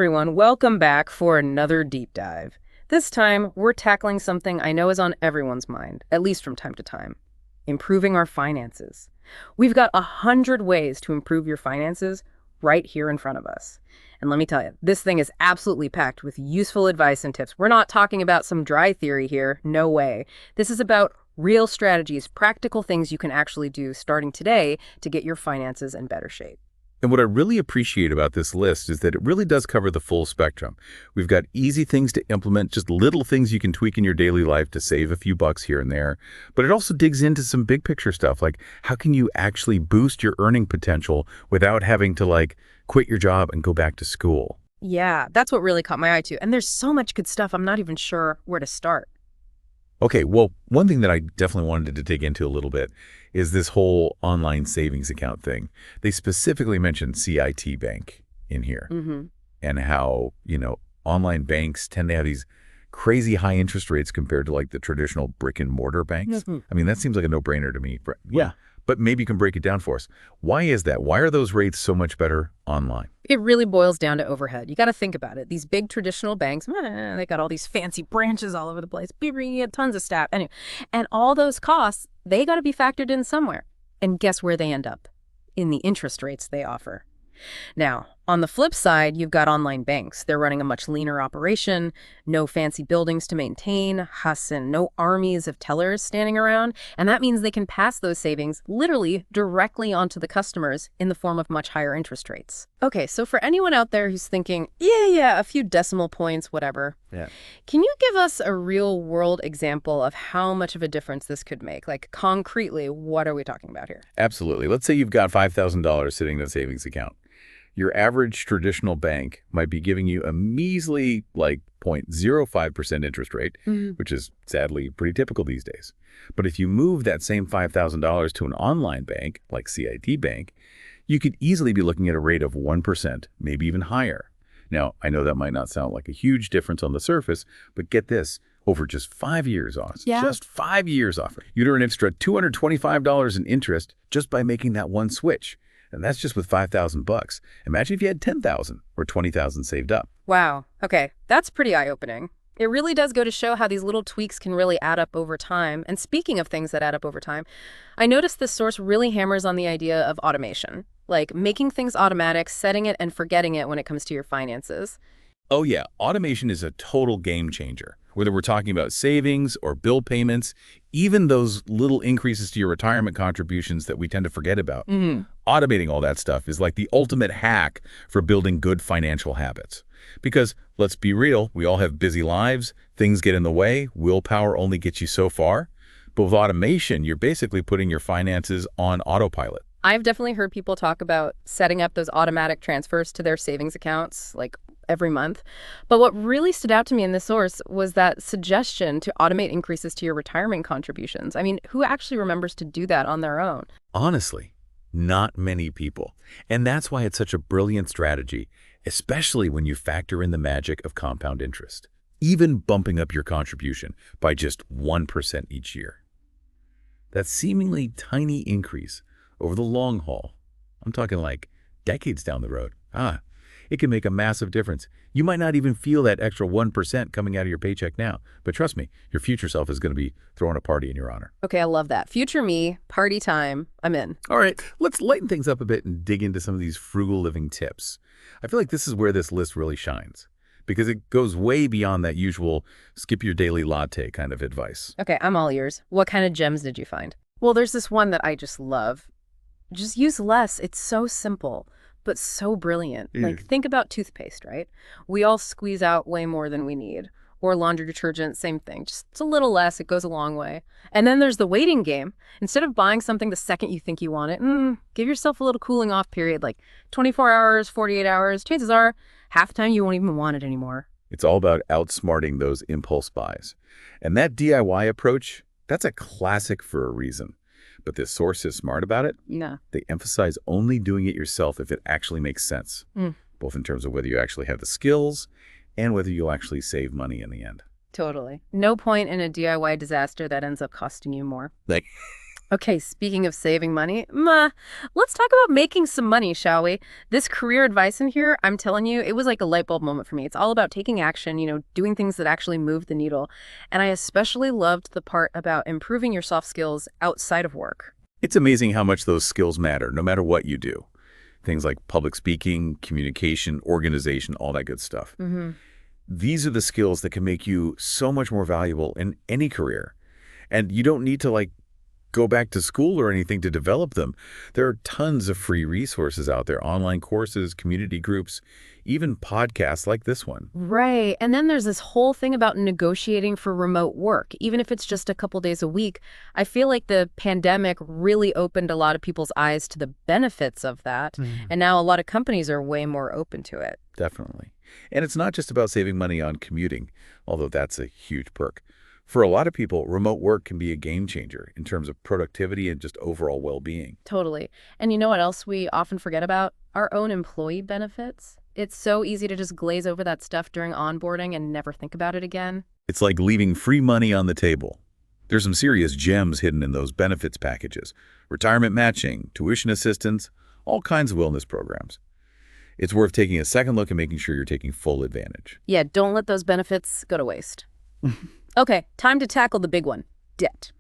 everyone, welcome back for another deep dive. This time, we're tackling something I know is on everyone's mind, at least from time to time: improving our finances. We've got 100 ways to improve your finances right here in front of us. And let me tell you, this thing is absolutely packed with useful advice and tips. We're not talking about some dry theory here, no way. This is about real strategies, practical things you can actually do starting today to get your finances in better shape. And what I really appreciate about this list is that it really does cover the full spectrum. We've got easy things to implement, just little things you can tweak in your daily life to save a few bucks here and there. But it also digs into some big picture stuff, like how can you actually boost your earning potential without having to quit your job and go back to school? Yeah, that's what really caught my eye too. And there's so much good stuff, I'm not even sure where to start. Okay, well, one thing that I definitely wanted to dig into a little bit is this whole online savings account thing. They specifically mentioned CIT Bank in here and how, online banks tend to have these crazy high interest rates compared to the traditional brick and mortar banks. I mean, that seems like a no-brainer to me. Yeah. But maybe you can break it down for us. Why is that? Why are those rates so much better online? It really boils down to overhead. You got to think about it. These big traditional banks, they got all these fancy branches all over the place, tons of staff. Anyway, and all those costs, they got to be factored in somewhere. And guess where they end up? In the interest rates they offer. Now, on the flip side, you've got online banks. They're running a much leaner operation, no fancy buildings to maintain, and no armies of tellers standing around. And that means they can pass those savings literally directly onto the customers in the form of much higher interest rates. Okay, so for anyone out there who's thinking, a few decimal points, whatever. Yeah. Can you give us a real world example of how much of a difference this could make? Concretely, what are we talking about here? Absolutely. Let's say you've got $5,000 sitting in a savings account. Your average traditional bank might be giving you a measly 0.05% interest rate, which is sadly pretty typical these days. But if you move that same $5,000 to an online bank like CIT Bank, you could easily be looking at a rate of 1%, maybe even higher. Now, I know that might not sound like a huge difference on the surface, but get this, over just 5 years off, just 5 years off, you'd earn an extra $225 in interest just by making that one switch. And that's just with $5,000. Imagine if you had $10,000 or $20,000 saved up. Wow. Okay, that's pretty eye-opening. It really does go to show how these little tweaks can really add up over time. And speaking of things that add up over time, I noticed this source really hammers on the idea of automation, like making things automatic, setting it and forgetting it when it comes to your finances. Oh yeah, automation is a total game changer. Whether we're talking about savings or bill payments, even those little increases to your retirement contributions that we tend to forget about. Automating all that stuff is like the ultimate hack for building good financial habits. Because let's be real, we all have busy lives, things get in the way, willpower only gets you so far. But with automation, you're basically putting your finances on autopilot. I've definitely heard people talk about setting up those automatic transfers to their savings accounts, every month. But what really stood out to me in this source was that suggestion to automate increases to your retirement contributions. I mean, who actually remembers to do that on their own? Honestly, not many people. And that's why it's such a brilliant strategy, especially when you factor in the magic of compound interest, even bumping up your contribution by just 1% each year. That seemingly tiny increase over the long haul, I'm talking decades down the road, it can make a massive difference. You might not even feel that extra 1% coming out of your paycheck now, but trust me, your future self is going to be throwing a party in your honor. Okay, I love that. Future me, party time, I'm in. All right, let's lighten things up a bit and dig into some of these frugal living tips. I feel like this is where this list really shines, because it goes way beyond that usual skip your daily latte kind of advice. Okay, I'm all ears. What kind of gems did you find? Well, there's this one that I just love. Just use less. It's so simple, but so brilliant. Think about toothpaste, right? We all squeeze out way more than we need. Or laundry detergent, same thing. Just it's a little less, it goes a long way. And then there's the waiting game. Instead of buying something the second you think you want it, give yourself a little cooling off period, 24 hours, 48 hours. Chances are, half the time you won't even want it anymore. It's all about outsmarting those impulse buys. And that DIY approach, that's a classic for a reason. But this source is smart about it. Yeah. They emphasize only doing it yourself if it actually makes sense, both in terms of whether you actually have the skills and whether you'll actually save money in the end. Totally. No point in a DIY disaster that ends up costing you more. Okay, speaking of saving money, let's talk about making some money, shall we? This career advice in here, I'm telling you, it was like a light bulb moment for me. It's all about taking action, doing things that actually move the needle. And I especially loved the part about improving your soft skills outside of work. It's amazing how much those skills matter, no matter what you do. Things like public speaking, communication, organization, all that good stuff. These are the skills that can make you so much more valuable in any career. And you don't need to go back to school or anything to develop them. There are tons of free resources out there, online courses, community groups, even podcasts like this one. Right. And then there's this whole thing about negotiating for remote work, even if it's just a couple days a week. I feel like the pandemic really opened a lot of people's eyes to the benefits of that. And now a lot of companies are way more open to it. Definitely. And it's not just about saving money on commuting, although that's a huge perk. For a lot of people, remote work can be a game changer in terms of productivity and just overall well-being. Totally. And you know what else we often forget about? Our own employee benefits. It's so easy to just glaze over that stuff during onboarding and never think about it again. It's like leaving free money on the table. There's some serious gems hidden in those benefits packages. Retirement matching, tuition assistance, all kinds of wellness programs. It's worth taking a second look and making sure you're taking full advantage. Yeah, don't let those benefits go to waste. Okay, time to tackle the big one, debt.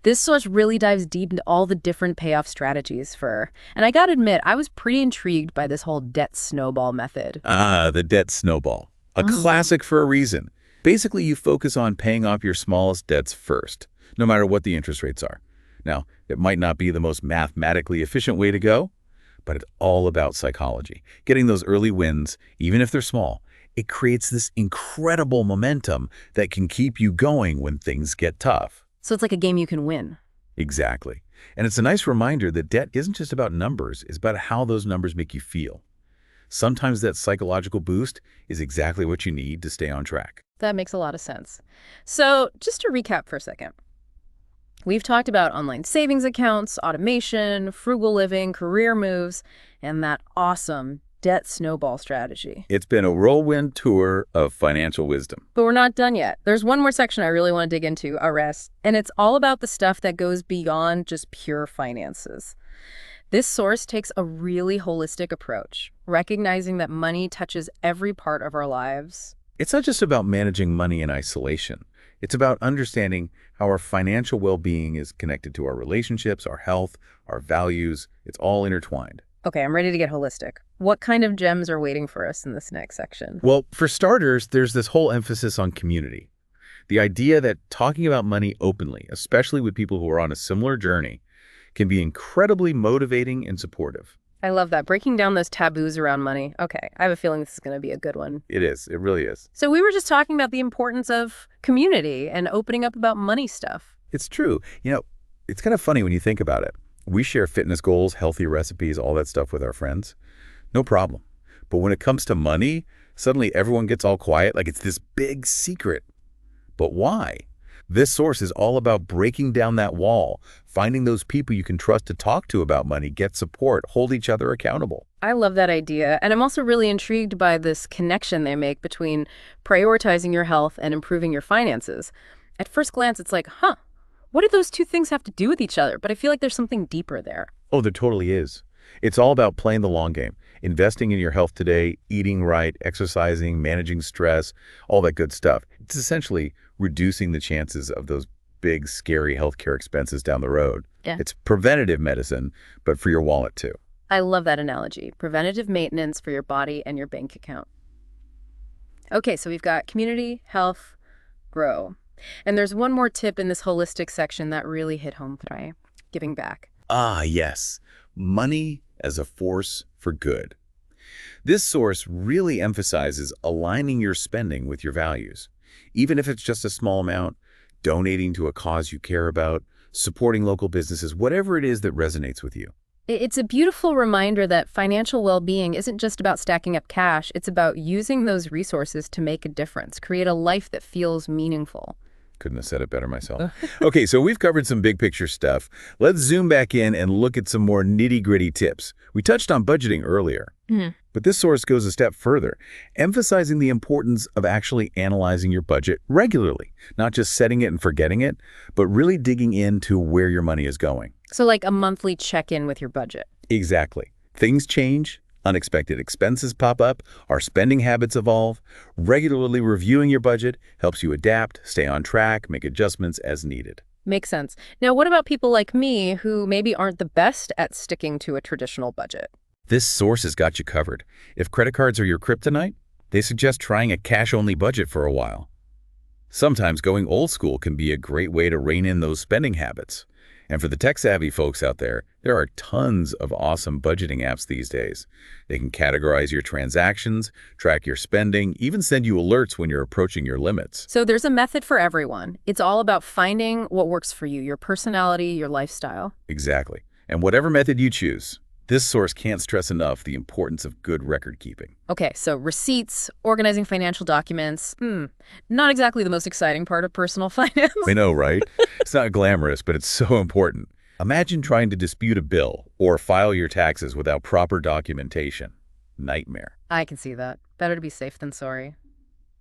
This source really dives deep into all the different payoff strategies and I gotta admit, I was pretty intrigued by this whole debt snowball method. The debt snowball. A classic for a reason. Basically, you focus on paying off your smallest debts first, no matter what the interest rates are. Now, it might not be the most mathematically efficient way to go, but it's all about psychology. Getting those early wins, even if they're small, it creates this incredible momentum that can keep you going when things get tough. So it's like a game you can win. Exactly. And it's a nice reminder that debt isn't just about numbers, it's about how those numbers make you feel. Sometimes that psychological boost is exactly what you need to stay on track. That makes a lot of sense. So just to recap for a second, we've talked about online savings accounts, automation, frugal living, career moves, and that awesome debt snowball strategy. It's been a whirlwind tour of financial wisdom. But we're not done yet. There's one more section I really want to dig into, and it's all about the stuff that goes beyond just pure finances. This source takes a really holistic approach, recognizing that money touches every part of our lives. It's not just about managing money in isolation. It's about understanding how our financial well-being is connected to our relationships, our health, our values. It's all intertwined. Okay, I'm ready to get holistic. What kind of gems are waiting for us in this next section? Well, for starters, there's this whole emphasis on community. The idea that talking about money openly, especially with people who are on a similar journey, can be incredibly motivating and supportive. I love that. Breaking down those taboos around money. Okay, I have a feeling this is going to be a good one. It is. It really is. So we were just talking about the importance of community and opening up about money stuff. It's true. It's kind of funny when you think about it. We share fitness goals, healthy recipes, all that stuff with our friends. No problem. But when it comes to money, suddenly everyone gets all quiet like it's this big secret. But why? This source is all about breaking down that wall, finding those people you can trust to talk to about money, get support, hold each other accountable. I love that idea. And I'm also really intrigued by this connection they make between prioritizing your health and improving your finances. At first glance, it's like, what do those two things have to do with each other? But I feel like there's something deeper there. Oh, there totally is. It's all about playing the long game, investing in your health today, eating right, exercising, managing stress, all that good stuff. It's essentially reducing the chances of those big, scary healthcare expenses down the road. Yeah. It's preventative medicine, but for your wallet too. I love that analogy. Preventative maintenance for your body and your bank account. Okay, so we've got community, health, grow. And there's one more tip in this holistic section that really hit home for me, giving back. Yes. Money as a force for good. This source really emphasizes aligning your spending with your values. Even if it's just a small amount, donating to a cause you care about, supporting local businesses, whatever it is that resonates with you. It's a beautiful reminder that financial well-being isn't just about stacking up cash. It's about using those resources to make a difference, create a life that feels meaningful. Couldn't have said it better myself. Okay, so we've covered some big picture stuff. Let's zoom back in and look at some more nitty-gritty tips. We touched on budgeting earlier, but But this source goes a step further, emphasizing the importance of actually analyzing your budget regularly, not just setting it and forgetting it, but really digging into where your money is going. So like a monthly check-in with your budget. Exactly. Things change, unexpected expenses pop up, our spending habits evolve. Regularly reviewing your budget helps you adapt, stay on track, make adjustments as needed. Makes sense. Now, what about people like me who maybe aren't the best at sticking to a traditional budget? This source has got you covered. If credit cards are your kryptonite, they suggest trying a cash-only budget for a while. Sometimes going old school can be a great way to rein in those spending habits. And for the tech-savvy folks out there are tons of awesome budgeting apps these days. They can categorize your transactions, track your spending, even send you alerts when you're approaching your limits. So there's a method for everyone. It's all about finding what works for you, your personality, your lifestyle. Exactly. And whatever method you choose, this source can't stress enough the importance of good record keeping. Okay, so receipts, organizing financial documents, not exactly the most exciting part of personal finance. I know, right? It's not glamorous, but it's so important. Imagine trying to dispute a bill or file your taxes without proper documentation. Nightmare. I can see that. Better to be safe than sorry.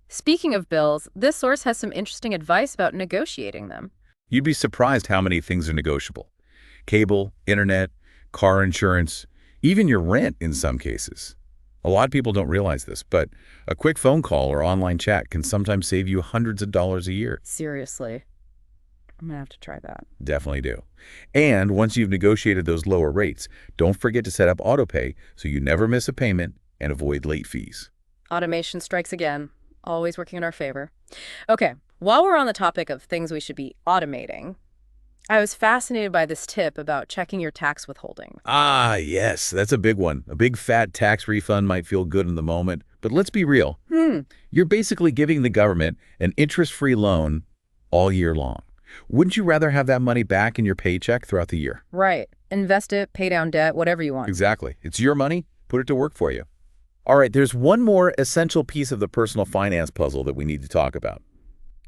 Speaking of bills, this source has some interesting advice about negotiating them. You'd be surprised how many things are negotiable. Cable, internet, car insurance, even your rent in some cases. A lot of people don't realize this, but a quick phone call or online chat can sometimes save you hundreds of dollars a year. Seriously. I'm gonna have to try that. Definitely do. And once you've negotiated those lower rates, don't forget to set up autopay so you never miss a payment and avoid late fees. Automation strikes again, always working in our favor. Okay, while we're on the topic of things we should be automating, I was fascinated by this tip about checking your tax withholding. Ah, yes, that's a big one. A big fat tax refund might feel good in the moment, but let's be real. You're basically giving the government an interest-free loan all year long. Wouldn't you rather have that money back in your paycheck throughout the year? Right. Invest it, pay down debt, whatever you want. Exactly. It's your money. Put it to work for you. All right, there's one more essential piece of the personal finance puzzle that we need to talk about.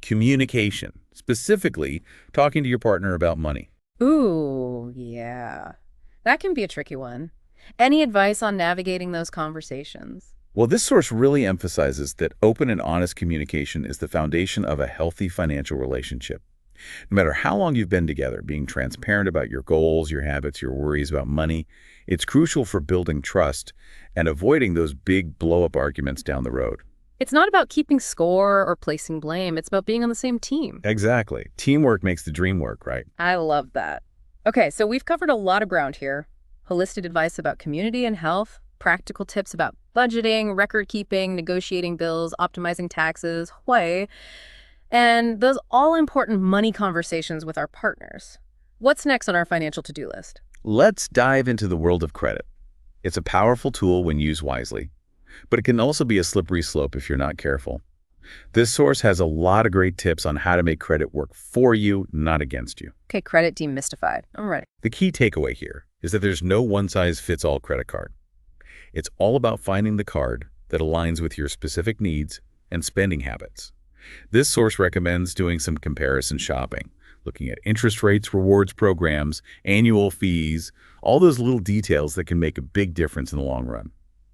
Communication, specifically talking to your partner about money. Ooh, yeah. That can be a tricky one. Any advice on navigating those conversations? Well, this source really emphasizes that open and honest communication is the foundation of a healthy financial relationship. No matter how long you've been together, being transparent about your goals, your habits, your worries about money, it's crucial for building trust and avoiding those big blow-up arguments down the road. It's not about keeping score or placing blame. It's about being on the same team. Exactly. Teamwork makes the dream work, right? I love that. Okay, so we've covered a lot of ground here. Holistic advice about community and health, practical tips about budgeting, record keeping, negotiating bills, optimizing taxes, and those all-important money conversations with our partners. What's next on our financial to-do list? Let's dive into the world of credit. It's a powerful tool when used wisely, but it can also be a slippery slope if you're not careful. This source has a lot of great tips on how to make credit work for you, not against you. Okay, credit demystified. I'm ready. The key takeaway here is that there's no one-size-fits-all credit card. It's all about finding the card that aligns with your specific needs and spending habits. This source recommends doing some comparison shopping, looking at interest rates, rewards programs, annual fees, all those little details that can make a big difference in the long run.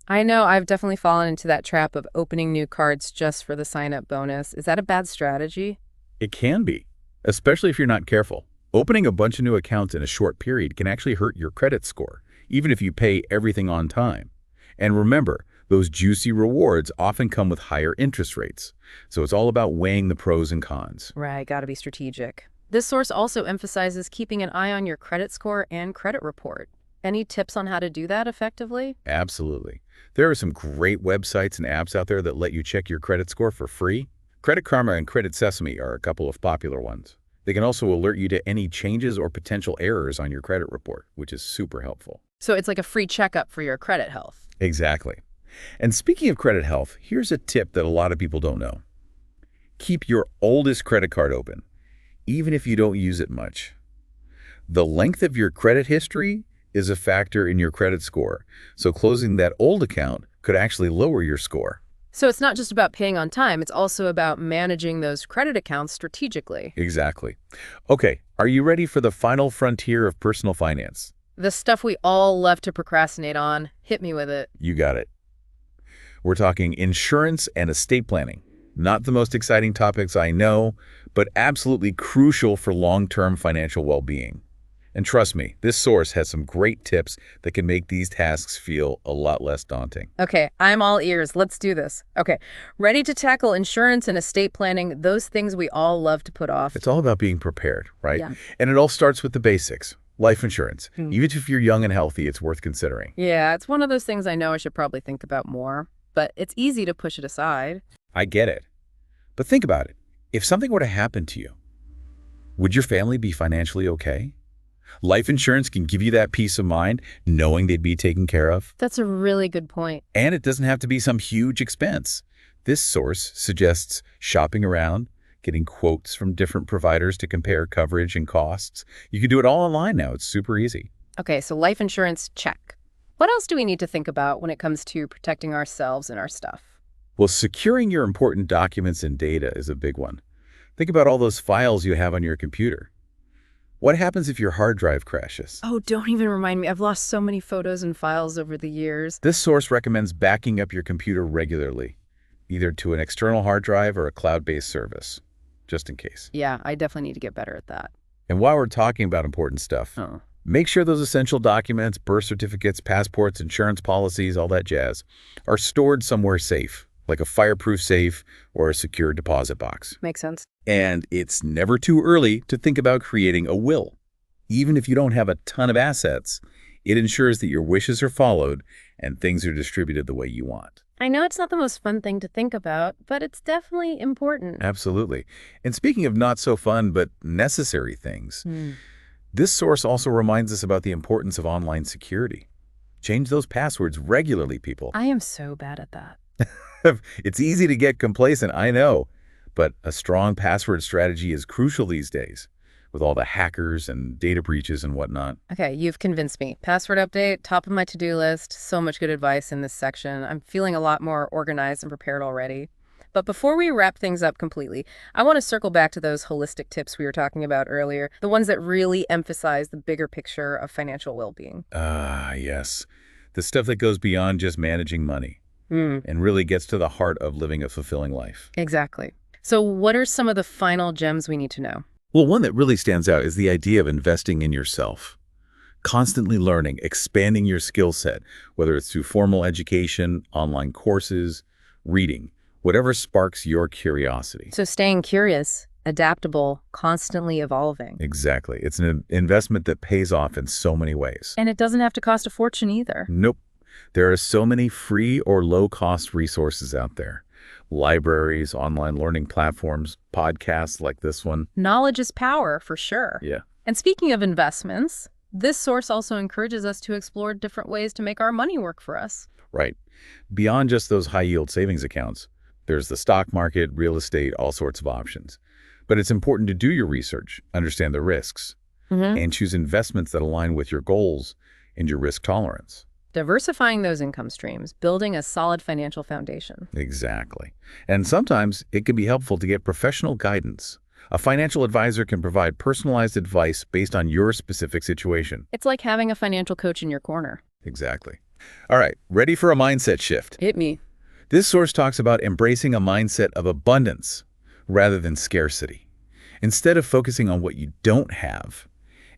I know I've definitely fallen into that trap of opening new cards just for the sign-up bonus. Is that a bad strategy? It can be, especially if you're not careful. Opening a bunch of new accounts in a short period can actually hurt your credit score, even if you pay everything on time. And remember, those juicy rewards often come with higher interest rates. So it's all about weighing the pros and cons. Right, gotta be strategic. This source also emphasizes keeping an eye on your credit score and credit report. Any tips on how to do that effectively? Absolutely. There are some great websites and apps out there that let you check your credit score for free. Credit Karma and Credit Sesame are a couple of popular ones. They can also alert you to any changes or potential errors on your credit report, which is super helpful. So it's like a free checkup for your credit health. Exactly. And speaking of credit health, here's a tip that a lot of people don't know. Keep your oldest credit card open, even if you don't use it much. The length of your credit history is a factor in your credit score, so closing that old account could actually lower your score. So it's not just about paying on time, it's also about managing those credit accounts strategically. Exactly. Okay, are you ready for the final frontier of personal finance? The stuff we all love to procrastinate on. Hit me with it. You got it. We're talking insurance and estate planning. Not the most exciting topics I know, but absolutely crucial for long-term financial well-being. And trust me, this source has some great tips that can make these tasks feel a lot less daunting. Okay, I'm all ears. Let's do this. Okay, ready to tackle insurance and estate planning, those things we all love to put off. It's all about being prepared, right? Yeah. And it all starts with the basics. Life insurance. Even if you're young and healthy, it's worth considering. Yeah, it's one of those things I know I should probably think about more, but it's easy to push it aside. I get it. But think about it. If something were to happen to you, would your family be financially okay? Life insurance can give you that peace of mind knowing they'd be taken care of. That's a really good point. And it doesn't have to be some huge expense. This source suggests shopping around, getting quotes from different providers to compare coverage and costs. You can do it all online now. It's super easy. Okay, so life insurance, check. What else do we need to think about when it comes to protecting ourselves and our stuff? Well, securing your important documents and data is a big one. Think about all those files you have on your computer. What happens if your hard drive crashes? Oh, don't even remind me. I've lost so many photos and files over the years. This source recommends backing up your computer regularly, either to an external hard drive or a cloud-based service, just in case. Yeah, I definitely need to get better at that. And while we're talking about important stuff, make sure those essential documents, birth certificates, passports, insurance policies, all that jazz, are stored somewhere safe, like a fireproof safe or a secure deposit box. Makes sense. And it's never too early to think about creating a will. Even if you don't have a ton of assets, it ensures that your wishes are followed and things are distributed the way you want. I know it's not the most fun thing to think about, but it's definitely important. Absolutely. And speaking of not so fun but necessary things, this source also reminds us about the importance of online security. Change those passwords regularly, people. I am so bad at that. It's easy to get complacent, I know, but a strong password strategy is crucial these days with all the hackers and data breaches and whatnot. Okay, you've convinced me. Password update, top of my to-do list. So much good advice in this section. I'm feeling a lot more organized and prepared already. But before we wrap things up completely, I want to circle back to those holistic tips we were talking about earlier, the ones that really emphasize the bigger picture of financial well-being. Yes. The stuff that goes beyond just managing money and really gets to the heart of living a fulfilling life. Exactly. So what are some of the final gems we need to know? Well, one that really stands out is the idea of investing in yourself. Constantly learning, expanding your skill set, whether it's through formal education, online courses, reading, whatever sparks your curiosity. So staying curious, adaptable, constantly evolving. Exactly. It's an investment that pays off in so many ways. And it doesn't have to cost a fortune either. Nope. There are so many free or low-cost resources out there. Libraries, online learning platforms, podcasts like this one. Knowledge is power, for sure. Yeah. And speaking of investments, this source also encourages us to explore different ways to make our money work for us. Right. Beyond just those high-yield savings accounts, there's the stock market, real estate, all sorts of options. But it's important to do your research, understand the risks, and choose investments that align with your goals and your risk tolerance. Diversifying those income streams, building a solid financial foundation. Exactly. And sometimes it can be helpful to get professional guidance. A financial advisor can provide personalized advice based on your specific situation. It's like having a financial coach in your corner. Exactly. All right, ready for a mindset shift? Hit me. This source talks about embracing a mindset of abundance rather than scarcity. Instead of focusing on what you don't have,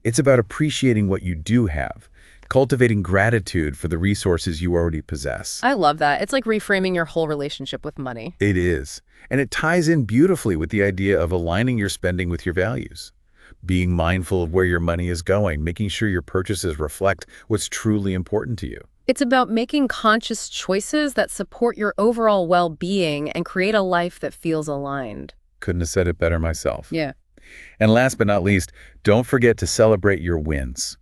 it's about appreciating what you do have, cultivating gratitude for the resources you already possess. I love that. It's like reframing your whole relationship with money. It is. And it ties in beautifully with the idea of aligning your spending with your values. Being mindful of where your money is going, making sure your purchases reflect what's truly important to you. It's about making conscious choices that support your overall well-being and create a life that feels aligned. Couldn't have said it better myself. Yeah. And last but not least, don't forget to celebrate your wins.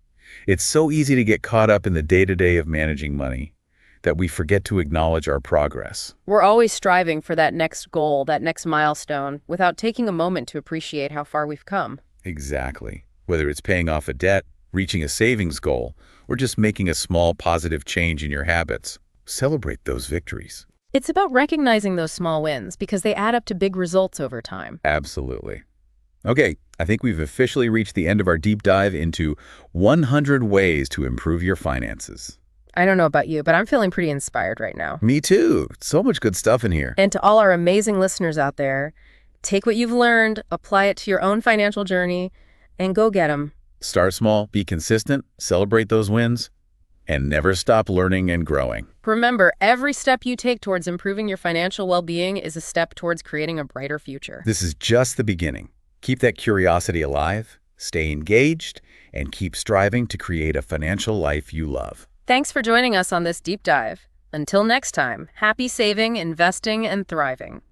It's so easy to get caught up in the day-to-day of managing money that we forget to acknowledge our progress. We're always striving for that next goal, that next milestone, without taking a moment to appreciate how far we've come. Exactly. Whether it's paying off a debt, reaching a savings goal, or just making a small positive change in your habits, celebrate those victories. It's about recognizing those small wins because they add up to big results over time. Absolutely. Okay, I think we've officially reached the end of our deep dive into 100 ways to improve your finances. I don't know about you, but I'm feeling pretty inspired right now. Me too. So much good stuff in here. And to all our amazing listeners out there, take what you've learned, apply it to your own financial journey, and go get them. Start small, be consistent, celebrate those wins, and never stop learning and growing. Remember, every step you take towards improving your financial well-being is a step towards creating a brighter future. This is just the beginning. Keep that curiosity alive, stay engaged, and keep striving to create a financial life you love. Thanks for joining us on this deep dive. Until next time, happy saving, investing, and thriving.